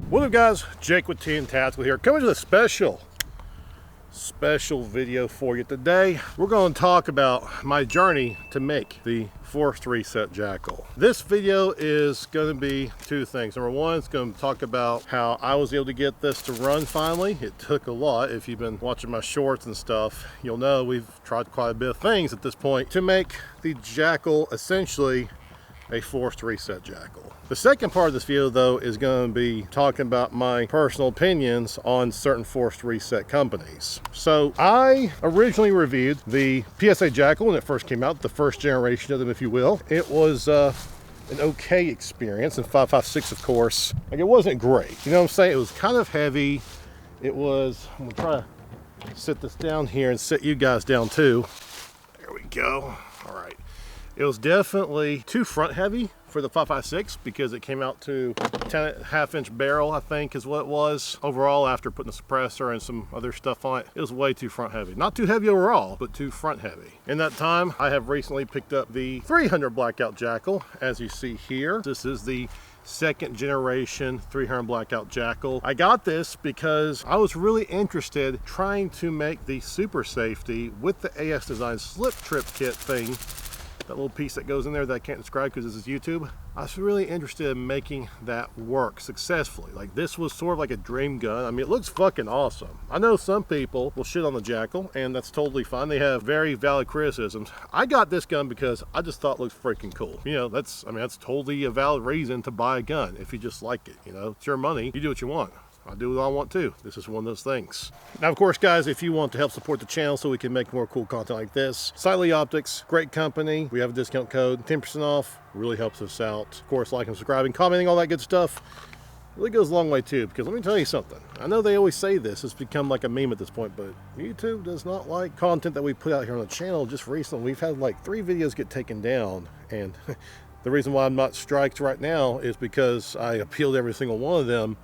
What up guys, Jake with T and Tactical here, coming to a special video for you today. We're going to talk about my journey to make the forced reset Jakl. This video is going to be two things. Number one, it's going to talk about how I was able to get this to run finally. It took a lot. If you've been watching my shorts and stuff, you'll know we've tried quite a bit of things at this point to make the Jakl essentially a forced reset Jakl. The second part of this video though is going to be talking about my personal opinions on certain forced reset companies. So I originally reviewed the PSA Jakl when it first came out, the first generation of them if you will. It was an okay experience, and 5.56 of course, like it wasn't great. You know what I'm saying? It was kind of heavy. It was, I'm gonna try to sit this down here and sit you guys down too. There we go. All right. It was definitely too front heavy for the 5.56 because it came out to 10.5 inch barrel, I think is what it was. Overall, after putting the suppressor and some other stuff on it, it was way too front heavy. Not too heavy overall, but too front heavy. In that time, I have recently picked up the 300 Blackout Jakl, as you see here. This is the second generation 300 Blackout Jakl. I got this because I was really interested trying to make the super safety with the AS Design slip trip kit thing. That little piece that goes in there that I can't describe because this is YouTube. I was really interested in making that work successfully. Like this was sort of like a dream gun. I mean, it looks fucking awesome. I know some people will shit on the Jakl and that's totally fine. They have very valid criticisms. I got this gun because I just thought it looked freaking cool. You know, that's totally a valid reason to buy a gun if you just like it. You know, it's your money. You do what you want. I do what I want too. This is one of those things. Now, of course, guys, if you want to help support the channel so we can make more cool content like this, Sightly Optics, great company. We have a discount code, 10% off, really helps us out. Of course, liking, subscribing, commenting, all that good stuff really goes a long way too, because let me tell you something. I know they always say this, it's become like a meme at this point, but YouTube does not like content that we put out here on the channel. Just recently, we've had like 3 videos get taken down, and the reason why I'm not striked right now is because I appealed every single one of them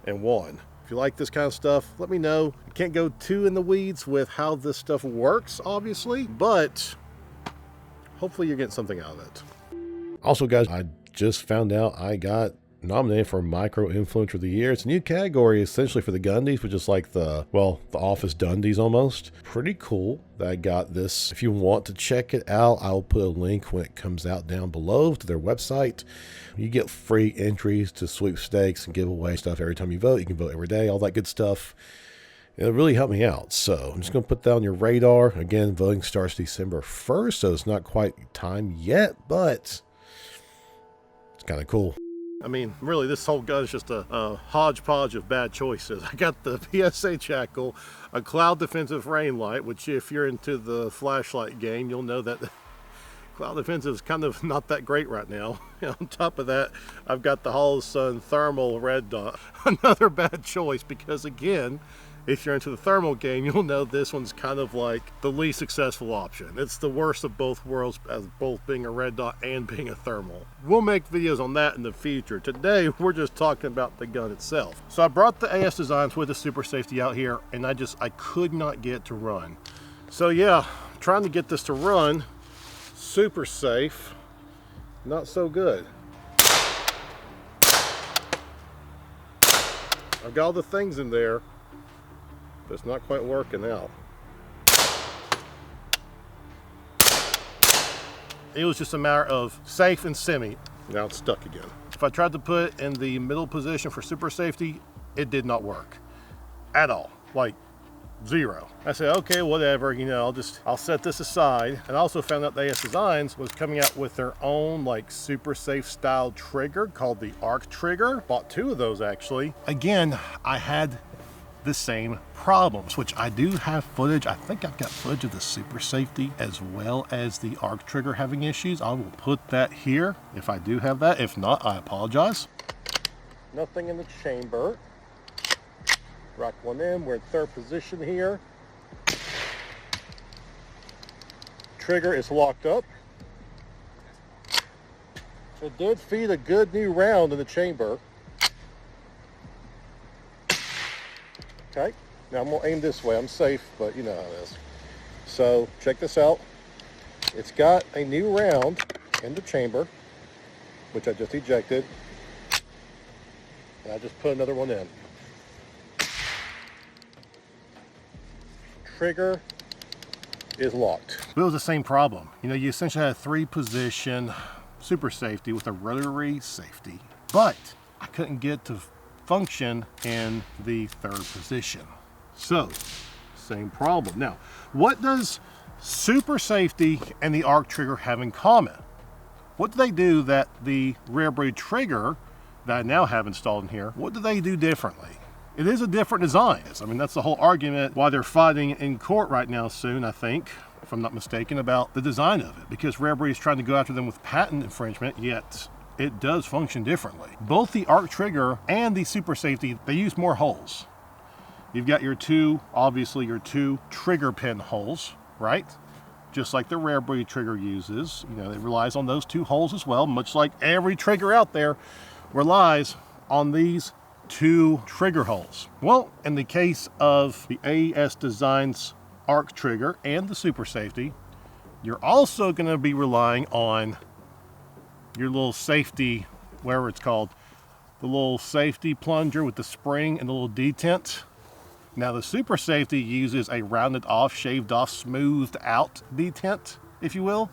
and won. If you like this kind of stuff, let me know. I can't go too in the weeds with how this stuff works, obviously, but hopefully you're getting something out of it. Also, guys, I just found out I got nominated for Micro Influencer of the Year. It's a new category essentially for the Gundies, which is like the Office Dundies almost. Pretty cool that I got this. If you want to check it out, I'll put a link when it comes out down below to their website. You get free entries to sweepstakes and giveaway stuff every time you vote. You can vote every day, all that good stuff. It'll really help me out. So I'm just going to put that on your radar. Again, voting starts December 1st, so it's not quite time yet, but it's kind of cool. I mean, really, this whole gun is just a hodgepodge of bad choices. I got the PSA Jakl, a Cloud Defensive Rain Light, which if you're into the flashlight game, you'll know that Cloud Defensive is kind of not that great right now. On top of that, I've got the Holosun Thermal Red Dot. Another bad choice because, again, if you're into the thermal game, you'll know this one's kind of like the least successful option. It's the worst of both worlds, as both being a red dot and being a thermal. We'll make videos on that in the future. Today, we're just talking about the gun itself. So I brought the AS Designs with the super safety out here, and I could not get it to run. So yeah, trying to get this to run, super safe, not so good. I've got all the things in there, but it's not quite working out. It was just a matter of safe and semi. Now it's stuck again. If I tried to put it in the middle position for super safety, it did not work at all. Like zero. I said, okay, whatever, you know, I'll set this aside. And I also found out the AS Designs was coming out with their own like super safe style trigger called the Arc Trigger. Bought 2 of those actually. Again, I had the same problems, which I do have footage. I think I've got footage of the super safety as well as the Arc Trigger having issues. I will put that here if I do have that. If not, I apologize. Nothing in the chamber. Rock one in. We're in 3rd position here. Trigger is locked up. It did feed a good new round in the chamber. Okay, now I'm gonna aim this way. I'm safe, but you know how it is. So check this out. It's got a new round in the chamber, which I just ejected. And I just put another one in. Trigger is locked. But it was the same problem. You know, you essentially had a 3-position super safety with a rotary safety, but I couldn't get to function in the 3rd position. So, same problem. Now, what does super safety and the arc trigger have in common? What do they do that the rare breed trigger that I now have installed in here, what do they do differently? It is a different design. I mean, that's the whole argument why they're fighting in court right now soon, I think, if I'm not mistaken, about the design of it, because rare breed is trying to go after them with patent infringement, yet it does function differently. Both the arc trigger and the super safety, they use more holes. You've got your two, obviously your 2 trigger pin holes, right? Just like the rare breed trigger uses. You know, it relies on those 2 holes as well, much like every trigger out there relies on these 2 trigger holes. Well, in the case of the AES Designs arc trigger and the super safety, you're also going to be relying on your little safety, whatever it's called, the little safety plunger with the spring and the little detent. Now the super safety uses a rounded off, shaved off, smoothed out detent, if you will,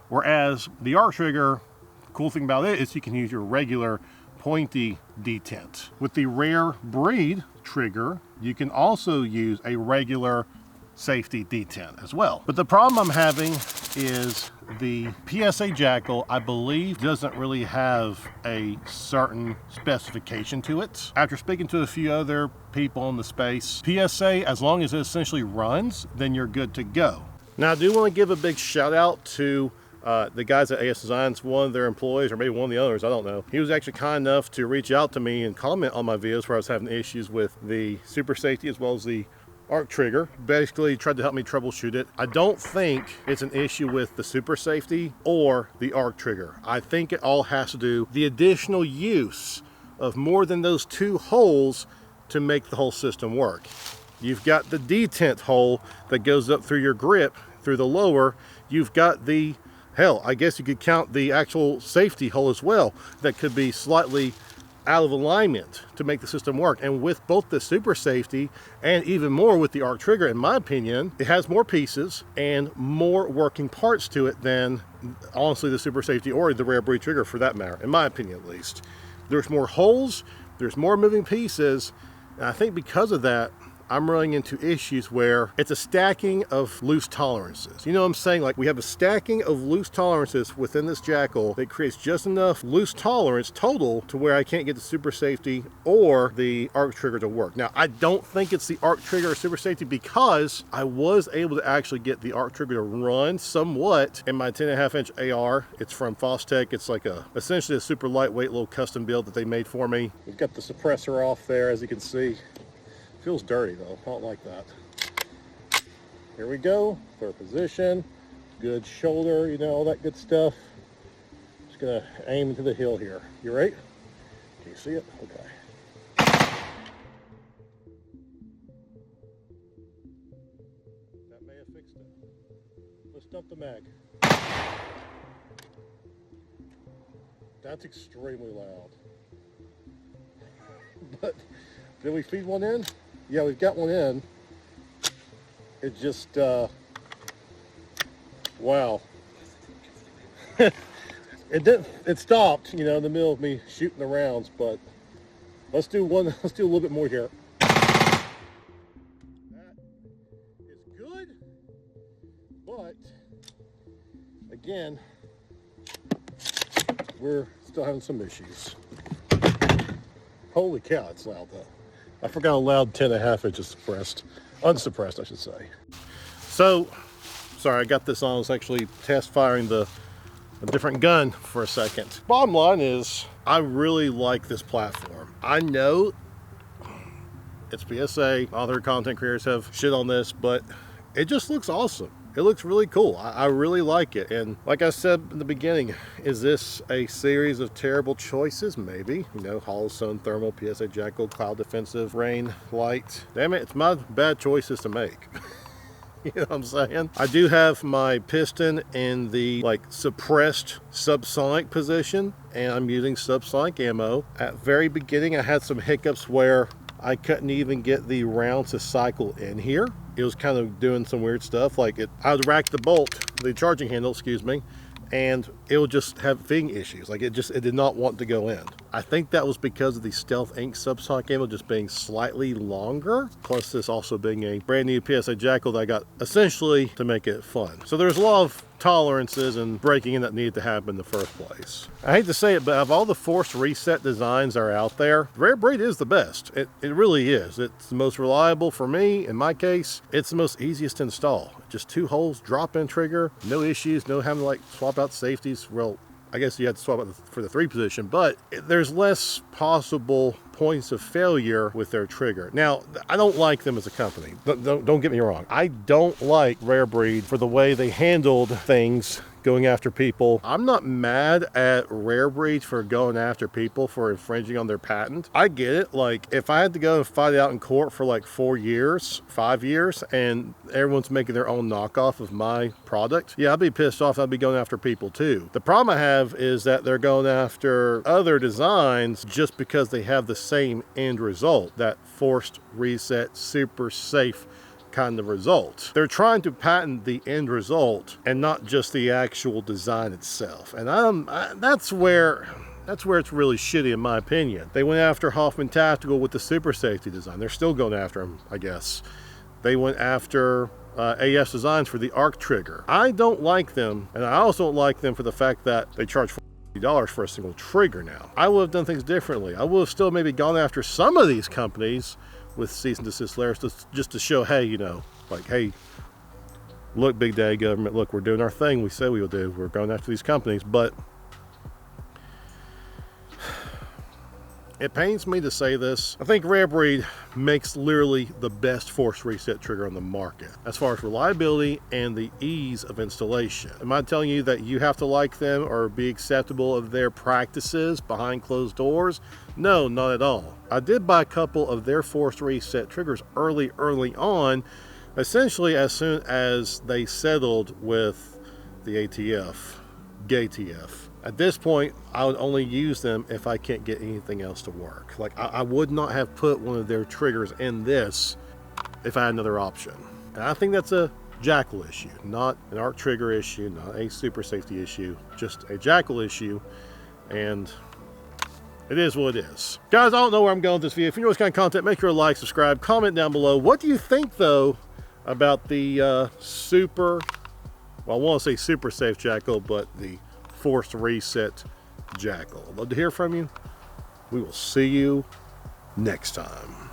whereas the arc trigger, the cool thing about it is you can use your regular pointy detent. With the rare breed trigger, you can also use a regular safety detent as well. But the problem I'm having is the PSA Jakl, I believe, doesn't really have a certain specification to it. After speaking to a few other people in the space, PSA, as long as it essentially runs, then you're good to go. Now I do want to give a big shout out to the guys at AES Designs, one of their employees, or maybe one of the others, I don't know. He was actually kind enough to reach out to me and comment on my videos where I was having issues with the super safety as well as the arc trigger. Basically tried to help me troubleshoot it. I don't think it's an issue with the super safety or the arc trigger. I think it all has to do with the additional use of more than those 2 holes to make the whole system work. You've got the detent hole that goes up through your grip, through the lower. You've got the, hell, I guess you could count the actual safety hole as well, that could be slightly out of alignment to make the system work. And with both the super safety and even more with the arc trigger, in my opinion, it has more pieces and more working parts to it than, honestly, the super safety or the rare breed trigger for that matter, in my opinion at least. There's more holes, there's more moving pieces, and I think because of that, I'm running into issues where it's a stacking of loose tolerances. You know what I'm saying? Like, we have a stacking of loose tolerances within this Jakl that creates just enough loose tolerance total to where I can't get the super safety or the arc trigger to work. Now, I don't think it's the arc trigger or super safety, because I was able to actually get the arc trigger to run somewhat in my 10.5-inch AR. It's from Fostech. It's like essentially a super lightweight little custom build that they made for me. We've got the suppressor off there, as you can see. Feels dirty though, I don't like that. Here we go, 3rd position, good shoulder, you know, all that good stuff. Just gonna aim into the hill here. You right? Can you see it? Okay. That may have fixed it. Let's dump the mag. That's extremely loud. But did we feed one in? Yeah, we've got one in. It just, wow. It stopped, you know, in the middle of me shooting the rounds, but let's do a little bit more here. That is good, but again, we're still having some issues. Holy cow, it's loud though. I forgot how loud 10.5 is unsuppressed, I should say. So, sorry, I got this on. I was actually test firing a different gun for a second. Bottom line is, I really like this platform. I know it's PSA, other content creators have shit on this, but it just looks awesome. It looks really cool. I really like it. And like I said in the beginning, is this a series of terrible choices? Maybe. You know, hollow stone thermal, PSA Jakl, cloud defensive, rain, light. Damn it, it's my bad choices to make. You know what I'm saying? I do have my piston in the like suppressed subsonic position, and I'm using subsonic ammo. At very beginning, I had some hiccups where I couldn't even get the round to cycle in here. It was kind of doing some weird stuff. Like I would rack the bolt, the charging handle, excuse me, and it would just have fitting issues. Like it did not want to go in. I think that was because of the Stealth Ink subsonic ammo just being slightly longer, plus this also being a brand new PSA Jakl that I got essentially to make it fun. So there's a lot of tolerances and breaking in that needed to happen in the first place. I hate to say it, but of all the forced reset designs that are out there, Rare Breed is the best. It really is. It's the most reliable for me. In my case, it's the most easiest to install. Just 2 holes, drop-in trigger, no issues, no having to like swap out safeties. Well, I guess you had to swap out for the 3 position, but there's less possible points of failure with their trigger. Now, I don't like them as a company. Don't get me wrong. I don't like Rare Breed for the way they handled things going after people. I'm not mad at Rare Breed for going after people for infringing on their patent. I get it. Like, if I had to go and fight it out in court for like 4 years, 5 years, and everyone's making their own knockoff of my product, yeah, I'd be pissed off. I'd be going after people too. The problem I have is that they're going after other designs just because they have the same end result, that forced reset, super safe kind of result. They're trying to patent the end result and not just the actual design itself. And that's where it's really shitty in my opinion. They went after Hoffman Tactical with the super safety design. They're still going after them, I guess. They went after AS Designs for the arc trigger. I don't like them, and I also don't like them for the fact that they charge $40 for a single trigger now. I would have done things differently. I would have still maybe gone after some of these companies with cease and desist letters just to show, hey, you know, like, hey, look, big daddy government, look, we're doing our thing we said we will do. We're going after these companies. But it pains me to say this. I think Rare Breed makes literally the best force reset trigger on the market as far as reliability and the ease of installation. Am I telling you that you have to like them or be acceptable of their practices behind closed doors? No, not at all. I did buy a couple of their forced reset triggers early on, essentially as soon as they settled with the GATF. At this point, I would only use them if I can't get anything else to work. Like, I would not have put one of their triggers in this if I had another option. And I think that's a Jakl issue, not an arc trigger issue, not a super safety issue, just a Jakl issue. And it is what it is. Guys, I don't know where I'm going with this video. If you know this kind of content, make sure to like, subscribe, comment down below. What do you think, though, about the well, I want to say super safe Jakl, but the forced reset Jakl? I'd love to hear from you. We will see you next time.